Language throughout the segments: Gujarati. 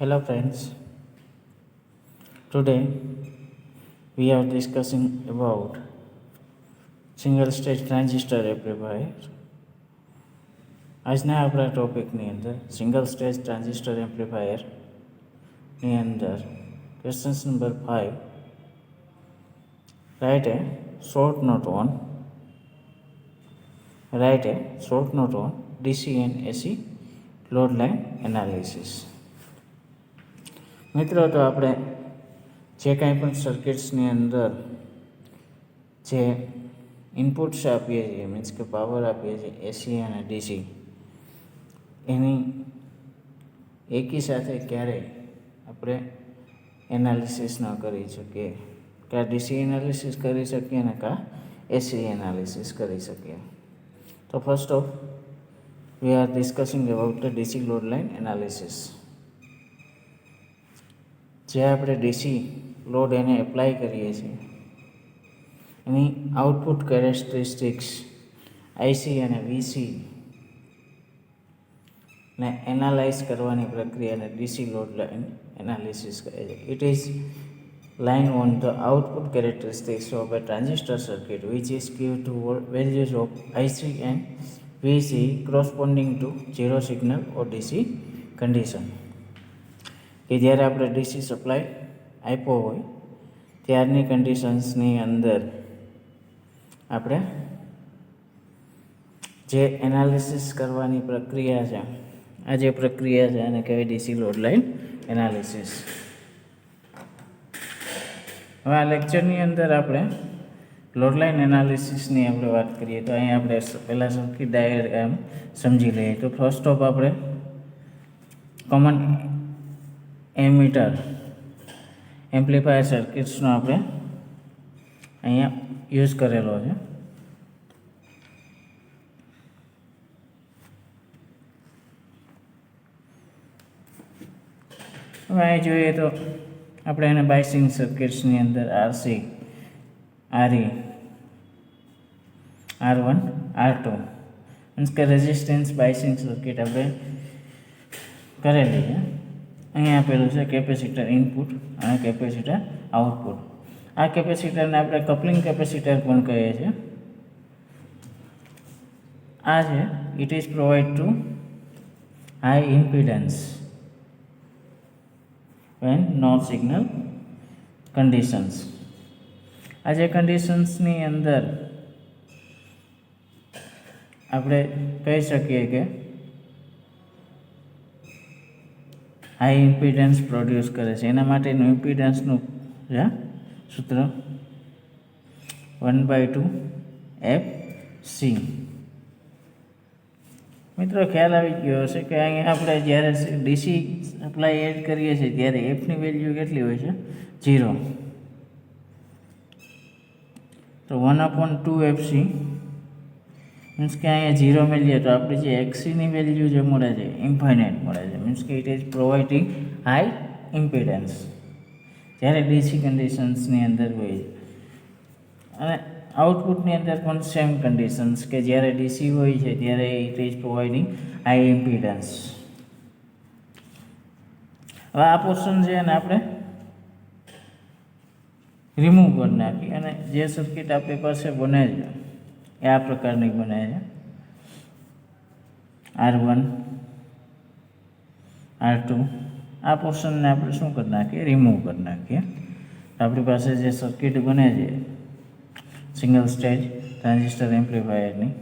Hello friends, today we are discussing about single stage transistor amplifier. આજના આપણા ટોપિકની અંદર સિંગલ સ્ટેજ ટ્રાન્ઝિસ્ટર એમ્પ્લીફાયરની અંદર questions number 5, write a short note on DC and AC load line analysis. મિત્રો, તો આપણે જે કાંઈ પણ સર્કિટ્સની અંદર જે ઇનપુટ્સ આપીએ છીએ, મીન્સ કે પાવર આપીએ છીએ એસી અને ડીસી, એની એકી સાથે ક્યારેય આપણે એનાલિસિસ ન કરી શકીએ. કાં ડીસી એનાલિસિસ કરી શકીએ ને કાં એસી એનાલિસિસ કરી શકીએ. તો first of we are discussing about the DC load line analysis. જે આપણે ડીસી લોડ એને એપ્લાય કરીએ છીએ એની આઉટપુટ કેરેક્ટરિસ્ટિક્સ આઈસી અને વીસી ને એનાલાઇઝ કરવાની પ્રક્રિયાને ડીસી લોડ લાઇન એનાલિસિસ કહે છે. It is line on the output characteristics of a transistor circuit which is given to values of IC and VC corresponding to zero signal or DC condition. કે જ્યારે આપણે ડીસી સપ્લાય આપ્યો હોય ત્યારની કન્ડિશન્સની અંદર આપણે જે એનાલિસિસ કરવાની પ્રક્રિયા છે, આ જે પ્રક્રિયા છે એને કહેવાય ડીસી લોડ લાઇન એનાલિસિસ. હવે આ લેક્ચરની અંદર આપણે લોડ લાઇન એનાલિસિસની આપણે વાત કરીએ તો અહીં આપણે પહેલાં સર્કિટ ડાયાગ્રામ સમજી લઈએ. તો ફર્સ્ટ ઓફ આપણે કોમન એમીટર એમ્પ્લીફાયર સર્કિટ્સનો આપણે અહીંયા યુઝ કરેલો છે. હવે અહીં જોઈએ તો આપણે એને બાયસિંગ સર્કિટ્સની અંદર RC, RE, R1, R2 means કે રેઝિસ્ટન્સ બાયસિંગ સર્કિટ આપણે કરેલી છે. અહીં આપેલું છે કેપેસિટર ઇનપુટ અને કેપેસિટર આઉટપુટ. આ કેપેસિટરને આપણે કપલિંગ કેપેસિટર પણ કહીએ છીએ. આ છે it is provide two high impedance when no signal conditions. આ જે કન્ડિશન્સની અંદર આપણે કહી શકીએ કે હાઈ ઇમ્પિડન્સ પ્રોડ્યુસ કરે છે. એના માટેનું ઇમ્પિડન્સનું સૂત્ર 1/2 FC. મિત્રો, ખ્યાલ આવી ગયો હશે કે અહીંયા આપણે જ્યારે ડીસી સપ્લાય એડ કરીએ છીએ ત્યારે એફની વેલ્યુ કેટલી હોય છે? 0. તો 1/2 FC મીન્સ કે અહીંયા 0 મળીએ તો આપણે જે એક્સીની વેલ્યુ જે મળે છે ઇન્ફાઇનાઇટ મળે છે. મીન્સ કે it is providing high impedance જ્યારે ડીસી કન્ડિશન્સની અંદર હોય છે. અને આઉટપુટની અંદર પણ સેમ કન્ડિશન્સ કે જ્યારે ડીસી હોય છે ત્યારે it is providing high impedance. હવે આ પોર્શન છે એને આપણે રિમૂવ કરી નાખીએ અને જે સર્કિટ આપણી પાસે બને છે એ આ પ્રકારની બને છે. R1, R2 આ પોર્શનને આપણે શું કરી નાખીએ? રિમૂવ કરી નાખીએ. આપણી પાસે જે સર્કિટ બને છે સિંગલ સ્ટેજ ટ્રાન્ઝિસ્ટર એમ્પ્લીફાયરની,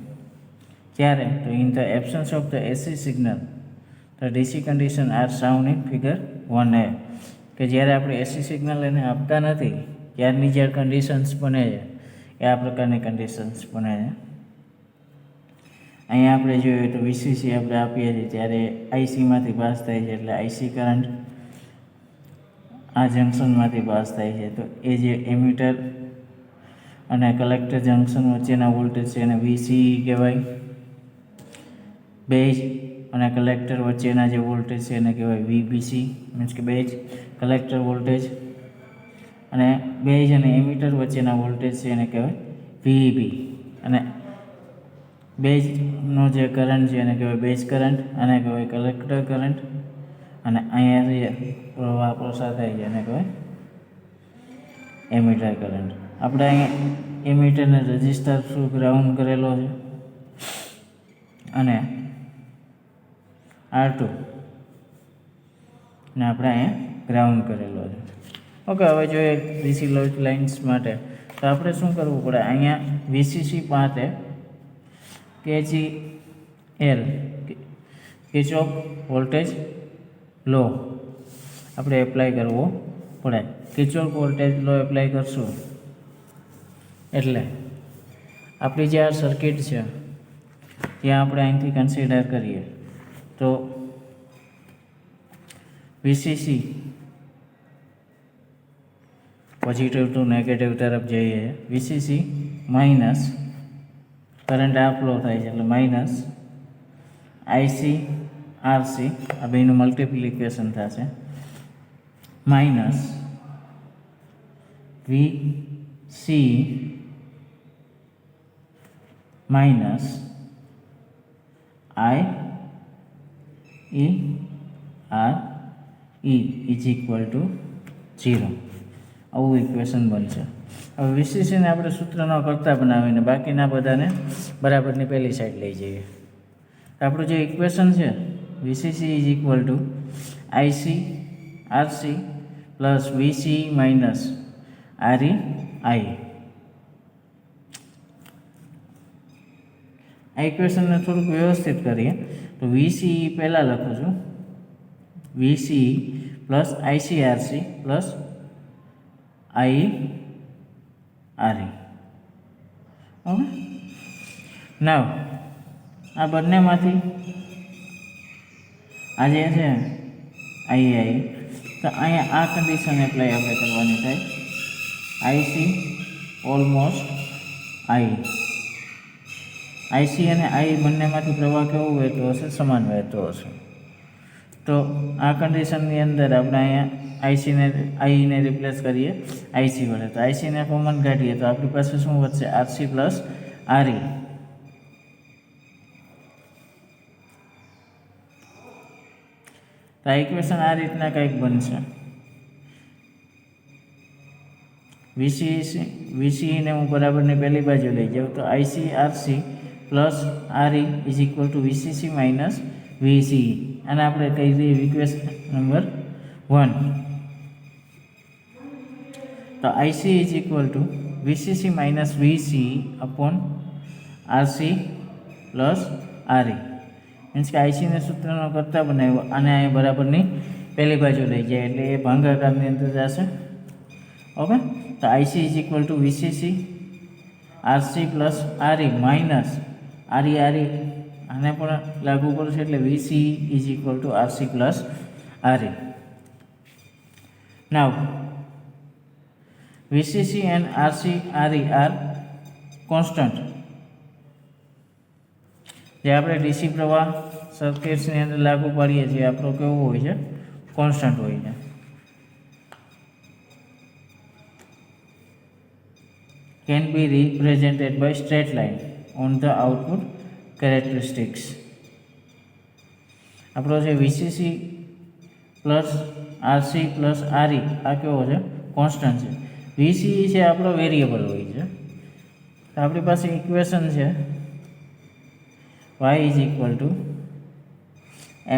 ત્યારે તો in the absence of the AC signal the DC condition R sound in figure 1A. કે જ્યારે આપણે એસી સિગ્નલ એને આપતા નથી ત્યારની જે કન્ડિશન્સ બને છે એ આ પ્રકારની કન્ડિશન્સ બને છે. અહીંયા આપણે જોઈએ તો વીસીસી આપણે આપીએ છીએ ત્યારે આઈસીમાંથી પાસ થાય છે, એટલે આઈસી કરંટ આ જંક્શનમાંથી પાસ થાય છે. તો એ જે એમીટર અને કલેક્ટર જંક્શન વચ્ચેના વોલ્ટેજ છે એને વીસી કહેવાય. બેઝ અને કલેક્ટર વચ્ચેના જે વોલ્ટેજ છે એને કહેવાય વીબીસી મીન્સ કે બેઝ કલેક્ટર વોલ્ટેજ. અને બેઝ અને એમીટર વચ્ચેના વોલ્ટેજ છે એને કહેવાય વીઈબી. અને બેઝનો જે કરંટ છે એને કહેવાય બેઝ કરંટ, અને કહેવાય કલેક્ટર કરંટ. અને અહીંયા જે પ્રવાહ પસાર થાય છે એને કહેવાય એમીટર કરંટ. આપણે અહીંયા એમીટરને રજિસ્ટર થ્રુ ગ્રાઉન્ડ કરેલો છે અને R2 ને આપણે અહીંયા ગ્રાઉન્ડ કરેલો છે. ઓકે, હવે જોઈએ ડીસી લોડ લાઇન્સ માટે તો આપણે શું કરવું પડે? અહીંયા વીસીસી પાસે KCL કિર્ચોફ વોલ્ટેજ લો આપણે એપ્લાય કરવો પડે. કિર્ચોફ વોલ્ટેજ લો એપ્લાય કરશું એટલે આપણી જે આ સર્કિટ છે ત્યાં આપણે અહીંથી કન્સિડર કરીએ તો વીસીસી પોઝિટિવ ટુ નેગેટિવ તરફ જઈએ. વીસીસી માઇનસ કરંટ આ ફ્લો થાય છે એટલે માઇનસ આઈસી આરસી આ બેનું મલ્ટિપ્લિકેશન થશે minus VC minus I E R E is equal to 0. આવું ઇક્વેશન બનશે. હવે વીસીસીને આપણે સૂત્રનો કરતા બનાવીને બાકીના બધાને બરાબરની પહેલી સાઈડ લઈ જઈએ. આપણું જે ઇક્વેશન છે VCC is equal to IC RC plus VC minus RE I. આ ઇક્વેશનને થોડુંક વ્યવસ્થિત કરીએ તો વીસી પહેલાં લખું છું VC plus IC RC plus I RE. Okay, now આ બંનેમાંથી આ જે છે આઈ તો અહીંયા આ કન્ડિશન એપ્લાય આપણે કરવાની થાય. આઈસી ઓલમોસ્ટ આઈસી અને આઈ બંનેમાંથી પ્રવાહ કેવો વહેતો હશે? સમાન વહેતો હશે. તો આ કન્ડિશનની અંદર આપણે અહીંયા આઈને રિપ્લેસ કરીએ આઈસી વડે. તો આઈસીને કોમન કાઢીએ તો આપણી પાસે શું વધશે? RC plus RE. તો આ ઇક્વેશન આ રીતના કંઈક બનશે. વીસીને હું બરાબરની પહેલી બાજુ લઈ જાઉં તો IC RC plus RE is equal to VCC minus VCE. અને આપણે કહી દઈએ ઇક્વેશન નંબર 1. તો IC is equal to VCC minus VCE upon RC plus RE. Means કે આઈસીને સૂત્રનો કરતા બનાવ્યો અને અહીંયા બરાબરની પહેલી બાજુ લઈ જાય એટલે એ ભાગાકારની અંદર જશે. ઓકે, તો IC is equal to VCC RC plus RE minus RE આને પણ લાગુ પડશે એટલે VC is equal to RC plus RE. Now VCC and RC RE are constant. જે આપણે ડીસી પ્રવાહ સર્કિટ્સની અંદર લાગુ પાડીએ છીએ આપણો કેવો હોય છે? કોન્સ્ટન્ટ હોય છે. Can be represented by straight line on the output characteristics. આપણો જે VCC plus RC plus RE આ કેવો છે? કોન્સ્ટન્ટ છે. વીસીઈ છે આપણો વેરિયેબલ હોય છે. તો આપણી પાસે ઇક્વેશન છે y is equal to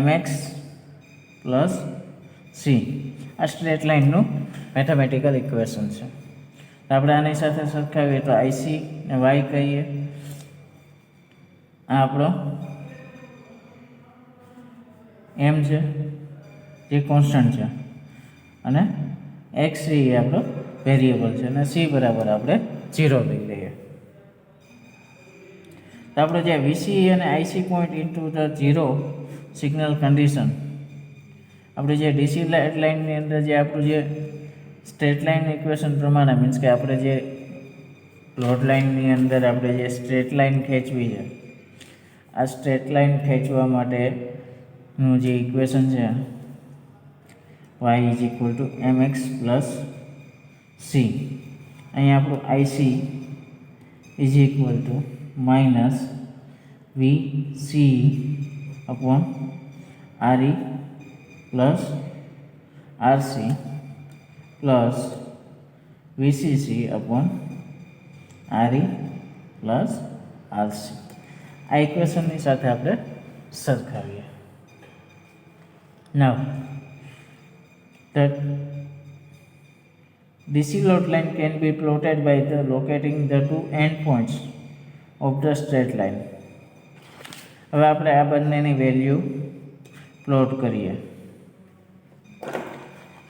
mx plus C. આ સ્ટ્રેટ લાઇનનું મેથેમેટિકલ ઇક્વેશન છે. તો આપણે આની સાથે સરખાવીએ તો આઈસી ને વાય કહીએ. આ આપણો એમ છે જે કોન્સ્ટન્ટ છે અને એક્સ એ આપણો વેરિયેબલ છે અને સી બરાબર આપણે 0 લઈ લઈએ. તો આપણે જે વીસી અને IC point into the 0 signal condition આપણે જે ડીસી લાઇનની અંદર જે આપણું જે સ્ટ્રેટ લાઇન ઇક્વેશન પ્રમાણે મીન્સ કે આપણે જે લોડ લાઇનની અંદર આપણે જે સ્ટ્રેટ લાઇન ખેંચવી છે આ સ્ટ્રેટ લાઇન ખેંચવા માટેનું જે ઇક્વેશન છે y is equal to mx plus C. અહીંયા આપણું IC is equal to minus V C upon RE plus RC plus VCC upon RE plus RC. આ ઇક્વેશનની સાથે આપણે સરખાવીએ. નાવ that DC load line can be plotted by the locating the two endpoints of the straight line. હવે આપણે આ બંનેની વેલ્યુ પ્લોટ કરીએ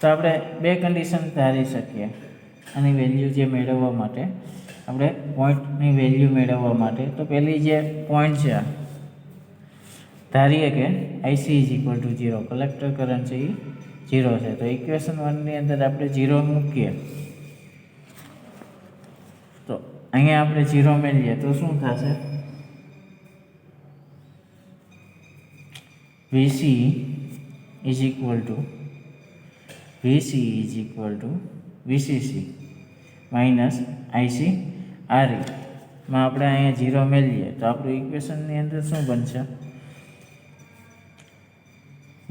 તો આપણે બે કન્ડિશન ધારી શકીએ. આની વેલ્યુ જે મેળવવા માટે આપણે પોઈન્ટની વેલ્યુ મેળવવા માટે તો પહેલી જે પોઈન્ટ છે ધારીએ કે IC is equal to 0, collector current છે એ 0 છે. તો ઇક્વેશન 1ની અંદર આપણે 0 મૂકીએ તો અહીંયા આપણે 0 મેળવીએ તો શું થશે? VC is equal to VCC minus IC RE માં આપણે અહીંયા 0 મેળવીએ તો આપણું ઇક્વેશનની અંદર શું બનશે?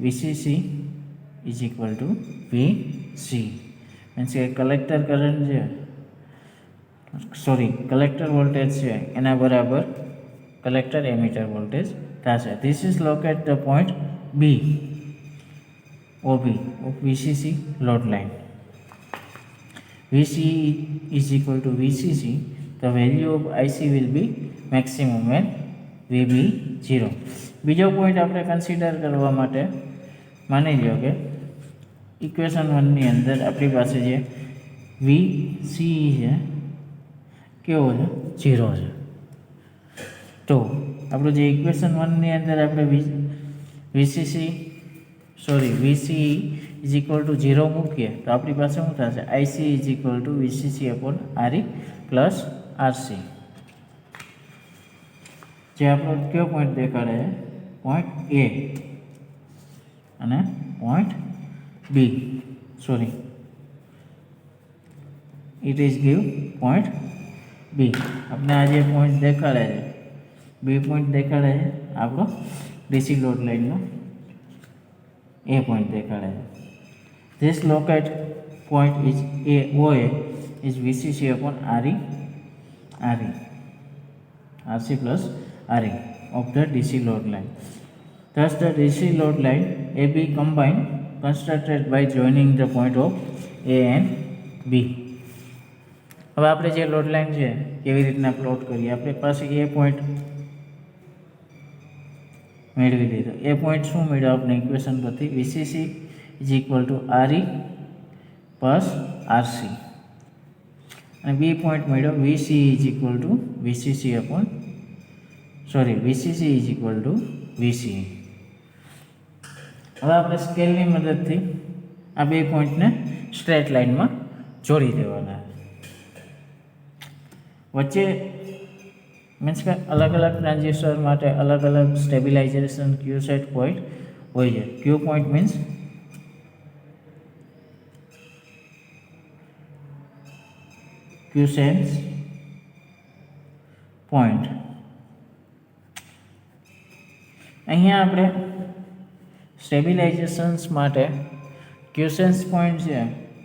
VCC is equal to VC means કે કલેક્ટર કરંટ છે કલેક્ટર વોલ્ટેજ છે એના બરાબર કલેક્ટર એમીટર વોલ્ટેજ થશે. This is locate the point B OB of VCC load line. VC is equal to VCC. The value of IC will be maximum when VB 0. બીજો પોઈન્ટ આપણે કન્સિડર કરવા માટે માની લો કે ઇક્વેશન 1ની અંદર આપણી પાસે જે VC છે કેવો છે? 0 છે. તો આપણું જે ઇક્વેશન 1ની અંદર આપણે VCE ઇઝ ઇક્વલ ટુ 0 મૂકીએ તો આપણી પાસે શું થશે? IC is equal two VCC upon RE plus RC. જે આપણો કયો પોઈન્ટ દેખાડે છે? પોઈન્ટ A અને point B. It is give point B. આપણે આ જે પોઈન્ટ દેખાડે છે B પોઈન્ટ દેખાડે છે આપણો ડીસી લોડ લાઇનનો A પોઈન્ટ દેખાડે છે. This locate point is OA is VCC upon RC plus RE of the DC load line. Thus the DC load line AB combined constructed by joining the point of A and B. હવે આપણે જે લોડ લાઇન છે કેવી રીતના પ્લોટ કરીએ? આપણે પાસે એ પોઈન્ટ મેળવી લીધો. એ પોઈન્ટ શું મેળવ્યો આપણે ઇક્વેશન પરથી? VCC is equal two RE plus RC અને બી પોઈન્ટ મેળવ્યો VC is equal two VCC is equal two VCE. હવે આપણે સ્કેલની મદદથી આ બે પોઈન્ટને સ્ટ્રેટ લાઇનમાં જોડી દેવાના. વચ્ચે મીન્સ કે અલગ અલગ ટ્રાન્ઝિસ્ટર માટે અલગ અલગ સ્ટેબિલાઇઝેશન ક્યુ સેટ પોઈન્ટ હોય છે. Q point means ક્યુસેન્સ point. અહીંયા આપણે સ્ટેબિલાઇઝેશન્સ માટે ક્યુસેન્સ પોઈન્ટ છે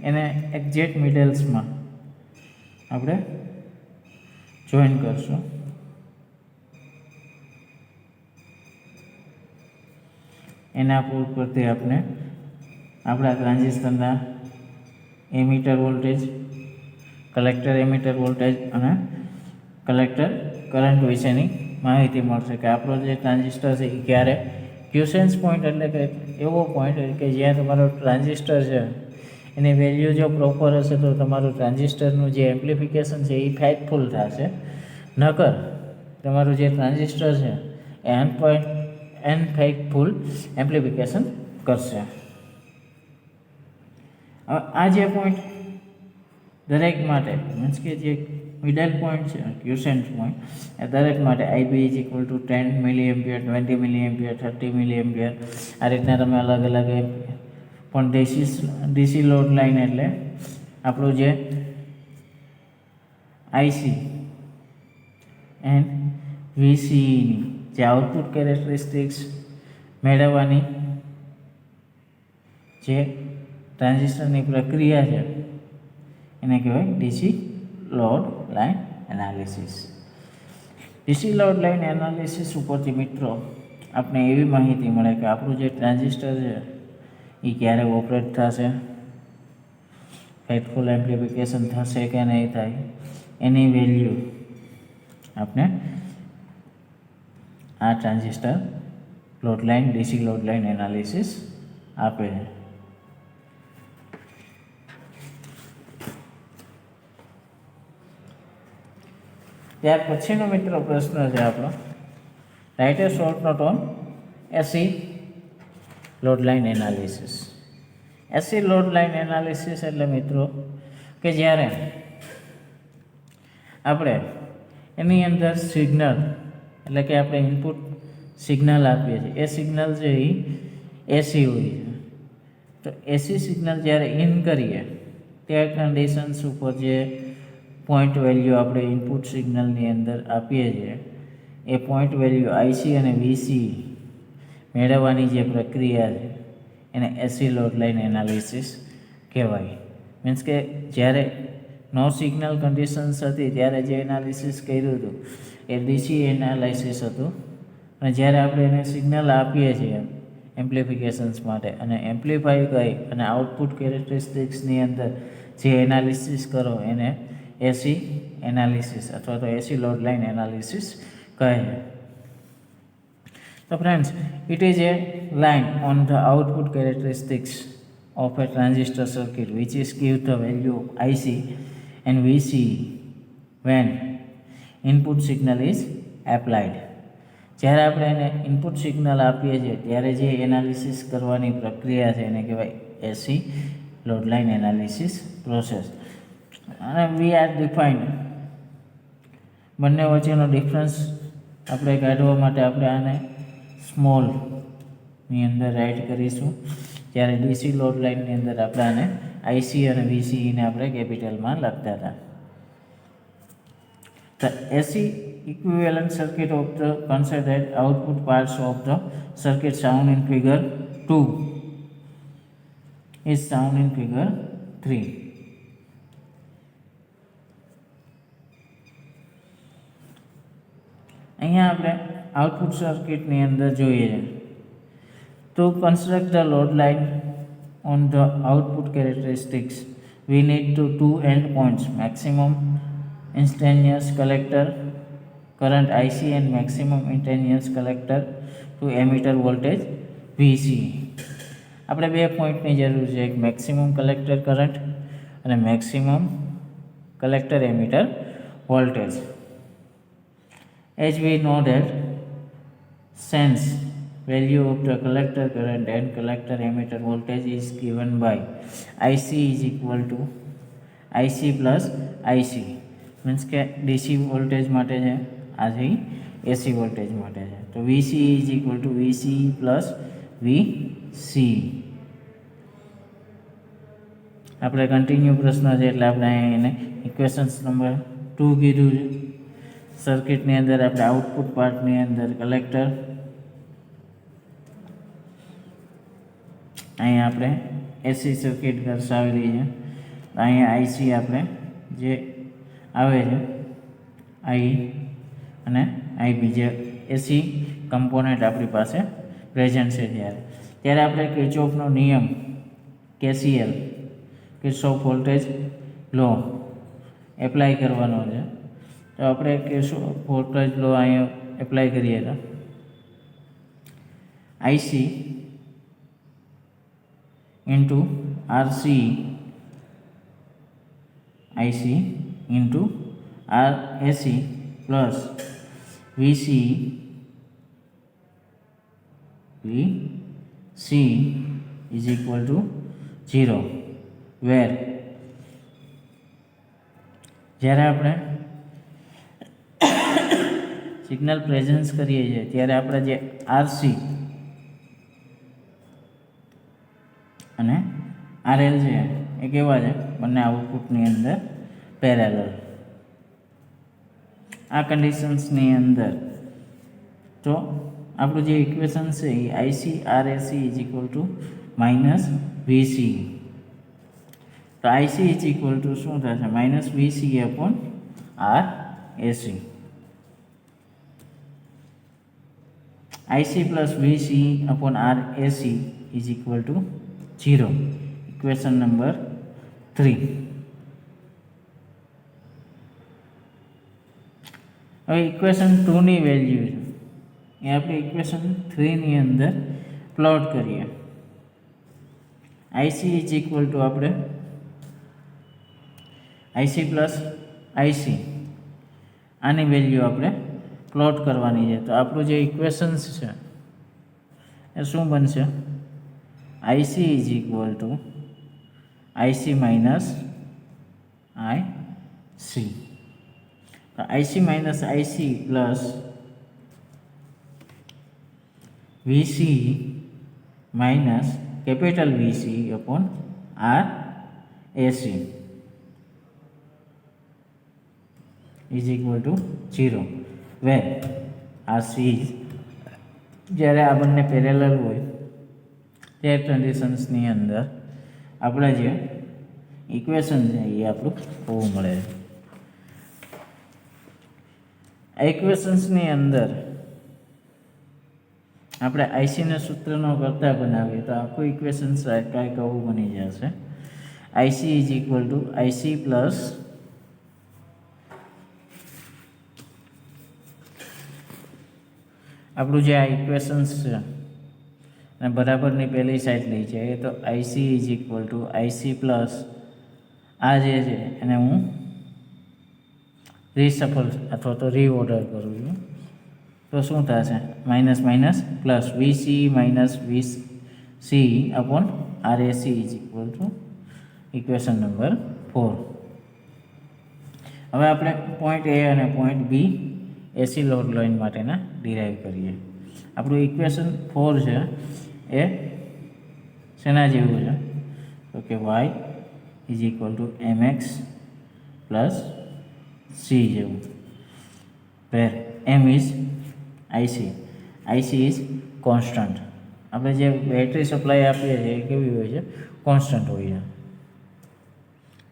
એને એક્ઝેક્ટ મિડલ્સમાં આપણે જોઈન કરશું. એના પરથી આપણે આપણા ટ્રાન્ઝિસ્ટરના emitter voltage, collector emitter voltage અને કલેક્ટર કરંટ વિશેની માહિતી મળશે કે આપણો જે ટ્રાન્ઝિસ્ટર છે એ ક્યારે ક્યુસેન્સ પોઈન્ટ એટલે કે એવો પોઈન્ટ કે જ્યાં તમારો ટ્રાન્ઝિસ્ટર છે એની વેલ્યુ જો પ્રોપર હશે તો તમારું ટ્રાન્ઝિસ્ટરનું જે એમ્પ્લિફિકેશન છે એ ફાઇટફુલ થશે. નકર તમારું જે ટ્રાન્ઝિસ્ટર છે એ અનફાઇટફુલ એમ્પ્લિફિકેશન કરશે. હવે આ જે પોઈન્ટ દરેક માટે મીન્સ કે જે મિડલ પોઈન્ટ છે ક્યુસેન્ટ પોઈન્ટ એ દરેક માટે IB ઇઝ ઇક્વલ ટુ 10 મિલીએમ્પિયર, 20 મિલીએમ્પિયર, 30 મિલીએમ્પિયર આ રીતના તમે અલગ અલગ પણ ડીસી લોડ લાઇન એટલે આપણું જે IC એન્ડ VCEની જે આઉટપુટ કેરેક્ટરિસ્ટિક્સ મેળવવાની જે ટ્રાન્ઝિસ્ટરની પ્રક્રિયા છે એને કહેવાય DC load line analysis. DC load line analysis ઉપરથી મિત્રો આપણે એવી માહિતી મળે કે આપણું જે ટ્રાન્ઝિસ્ટર છે એ ક્યારે ઓપરેટ થશે, ફેટફુલ એમ્પ્લિફિકેશન થશે કે નહીં થાય, એની વેલ્યુ આપણે આ transistor load line DC load line analysis આપે છે. ત્યાર પછીનો મિત્રો પ્રશ્ન છે આપણો, right a short note on AC load line analysis. AC load line analysis એટલે મિત્રો કે જ્યારે આપણે એની અંદર સિગ્નલ એટલે કે આપણે ઇનપુટ સિગ્નલ આપીએ છીએ, એ સિગ્નલ છે એ એસી હોય છે. તો એસી સિગ્નલ જ્યારે ઇન કરીએ તે કન્ડિશન્સ ઉપર જે પોઈન્ટ વેલ્યુ આપણે ઇનપુટ સિગ્નલની અંદર આપીએ છીએ એ પોઈન્ટ વેલ્યુ આઈસી અને વીસી મેળવવાની જે પ્રક્રિયા છે એને એસી લોડ લાઇન એનાલિસિસ કહેવાય. મીન્સ કે જ્યારે નો સિગ્નલ કન્ડિશન્સ હતી ત્યારે જે એનાલિસિસ કર્યું હતું એ ડીસી એનાલિસિસ હતું, અને જ્યારે આપણે એને સિગ્નલ આપીએ છીએ એમ્પ્લિફિકેશન્સ માટે અને એમ્પ્લિફાઈ કરી અને આઉટપુટ કેરેક્ટરિસ્ટિક્સની અંદર જે એનાલિસિસ કરો એને એસી એનાલિસિસ અથવા તો એસી લોડ લાઇન એનાલિસિસ કહે છે. So friends, it is a line on the output characteristics of a transistor circuit which is give the value of IC and VC when input signal is applied. જ્યારે આપણે એને ઇનપુટ સિગ્નલ આપીએ છીએ ત્યારે જે એનાલિસિસ કરવાની પ્રક્રિયા છે એને કહેવાય એસી લોડ લાઇન એનાલિસિસ પ્રોસેસ. અને વી આર ડિફાઇન્ડ બંને વચ્ચેનો ડિફરન્સ આપણે કાઢવા માટે આપણે આને સ્મોલની અંદર રાઇટ કરીશું, જ્યારે ડીસી લોડ લાઇનની અંદર આપણે આને આઈસી અને વીસીને આપણે કેપિટલમાં લખતા હતા. The AC equivalent circuit of the considered output parts of the circuit shown in figure 2 is shown in figure 3. અહીંયા આપણે આઉટપુટ સર્કિટની અંદર જોઈએ છે. To construct the load line on the output characteristics, we need to two endpoints, maximum instantaneous collector current IC and maximum instantaneous collector to emitter voltage VC. આપણે બે પોઈન્ટની જરૂર છે, એક મેક્સિમમ કલેક્ટર કરંટ અને maximum collector emitter voltage. As we know that since value of the collector current and collector emitter voltage is given by IC is equal to IC plus IC, means કે DC વોલ્ટેજ માટે છે, આ છે AC વોલ્ટેજ માટે છે, તો VC is equal to VC plus VC. આપણે કન્ટિન્યુ પ્રશ્ન છે એટલે આપણે એને ઇક્વેશન્સ નંબર 2 કીધું છે. સર્કિટની અંદર આપણે આઉટપુટ પાર્ટની અંદર કલેક્ટર, અહીંયા આપણે એસી સર્કિટ દર્શાવેલી છે, અહીંયા આઈસી આપણે જે આવે છે આઈ અને આઈબી જે એસી કમ્પોનન્ટ આપણી પાસે પ્રેઝન્ટ છે ત્યારે આપણે કિર્ચોફનો નિયમ KCL Kirchhoff voltage law apply કરવાનો છે. તો આપણે કિર્ચોફ વોલ્ટેજ લો અહીંયા એપ્લાય કરીએ તો IC into RC IC into RAC plus VC is equal to 0, where જ્યારે આપણે સિગ્નલ પ્રેઝન્સ કરીએ છીએ ત્યારે આપણે જે આરસી અને આરએલ છે એ કેવા છે, બંને આઉટપુટની અંદર પેરેલલ. આ કન્ડિશન્સની અંદર તો આપણું જે ઇક્વેશન છે એ IC RAC is equal to minus VC. તો આઈસી ઇઝ ઇક્વલ ટુ શું થશે? Minus VC upon R AC. IC plus VC upon R AC is equal to 0. Equation number 3. હવે ઇક્વેશન 2ની વેલ્યુ છે એ આપણે ઇક્વેશન 3ની અંદર પ્લોટ કરીએ. આઈસી ઇઝ ઇક્વલ ટુ આપણે આઈસી પ્લસ આઈસી આની વેલ્યુ આપણે પ્લોટ કરવાની છે. તો આપણું જે ઇક્વેશન્સ છે એ શું બનશે? IC is equal to IC minus IC. તો IC minus IC plus VC minus capital VC upon R AC is equal to 0. Where આ સી જ્યારે આ બંને પેરેલલ હોય તે કન્ડિશન્સની અંદર આપણે જે ઇક્વેશન છે એ આપણું હોવું મળે છે. આ ઇક્વેશન્સની અંદર આપણે આઈસીના સૂત્રનો કરતા બનાવીએ તો આખું ઇક્વેશન્સ કાંઈક આવું બની જશે. IC is equal to IC plus આપણું જે આ ઇક્વેશન્સ છે અને બરાબરની પહેલી સાઈડ લઈ છે તો IC is equal to IC plus આ જે છે એને હું રીસફલ અથવા તો રીઓર્ડર કરું છું. તો શું થશે? Minus minus plus VC minus VC upon R AC is equal to equation number 4. હવે આપણે પોઈન્ટ એ અને point B AC load line માટેના ડિરાઈવ કરીએ. આપણું ઇક્વેશન 4 છે એ શેના જેવું છે? તો કે Y is equal to MX plus C જેવું. Where M is IC. IC is constant. આપણે જે બેટરી સપ્લાય આપીએ છીએ એ કેવી હોય છે? કોન્સ્ટન્ટ હોય છે.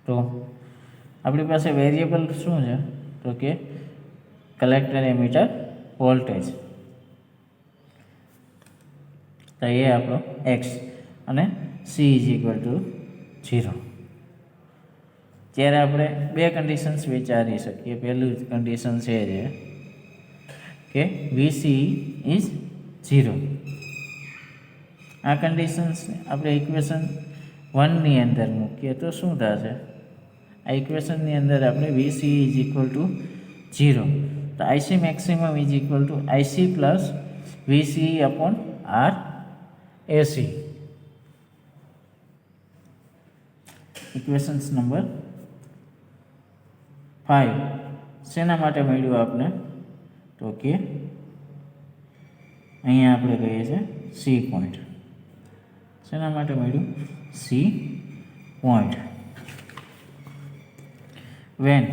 તો આપણી પાસે વેરિયેબલ શું છે? તો કે કલેક્ટર એમીટર વોલ્ટેજ. તો એ આપણો એક્સ અને સી ઇઝ ઇક્વલ ટુ 0. જ્યારે આપણે બે કન્ડિશન્સ વિચારી શકીએ. પહેલું કન્ડિશન છે જે કે વીસી ઇઝ 0. આ કન્ડિશન્સ આપણે ઇક્વેશન 1ની અંદર મૂકીએ તો શું થશે? આ ઇક્વેશનની અંદર આપણે વીસી ઇઝ ઇક્વલ ટુ 0. તો IC maximum is equal to IC plus VC upon R AC. Equations number 5 શેના માટે મળ્યું આપણે? તો કે અહીંયા આપણે કહીએ છીએ સી પોઈન્ટ. શેના માટે મળ્યું? C point. When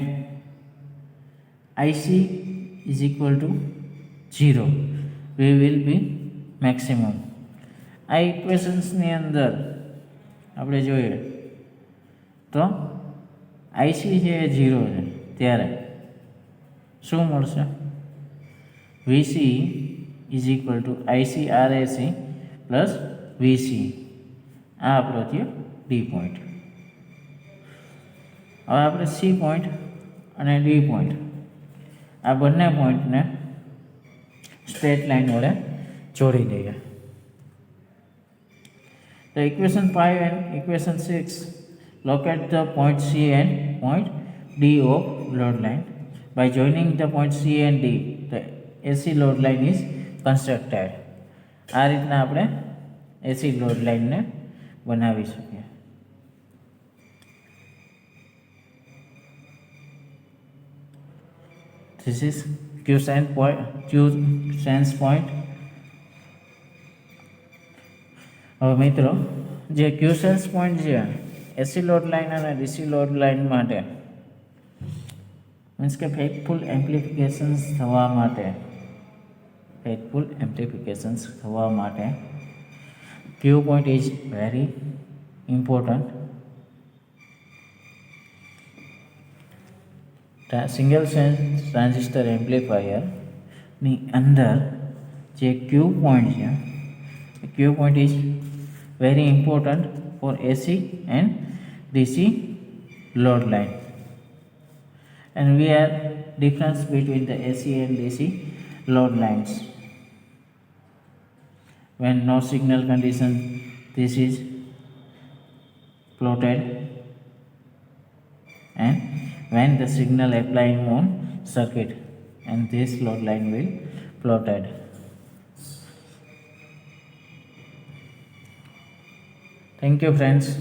IC is equal to 0 we will be maximum. આ ઇક્વેશન્સની અંદર આપણે જોઈએ તો IC જે 0 છે ત્યારે શું મળશે? VC is equal to IC RAC plus VC. આ આપણો થયો ડી પોઈન્ટ. હવે આપણે સી પોઈન્ટ અને ડી પોઈન્ટ આ બંને પોઈન્ટને સ્ટ્રેટ લાઇન વડે જોડી દઈએ. તો equation 5 and equation 6 locate the point C and point D of load line. By joining the point C and D, the AC load line is constructed. આ રીતના આપણે AC લોડ લાઇનને બનાવી શકીએ. This is Q-sense point. હવે મિત્રો જે Q-sense point છે એસી લોડ લાઇન અને ડીસી લોડ લાઇન માટે મીન્સ કે ફેથફુલ એમ્પ્લિફિકેશન્સ થવા માટે Q point is very important. Single transistor એમ્પ્લીફાયરની અંદર જે ક્યુ પોઈન્ટ છે, Q point is very important for AC and DC load line. And we are difference between the AC and DC load lines. When no signal condition, this is plotted, and when the signal applying on circuit, and this load line will plotted. Thank you friends.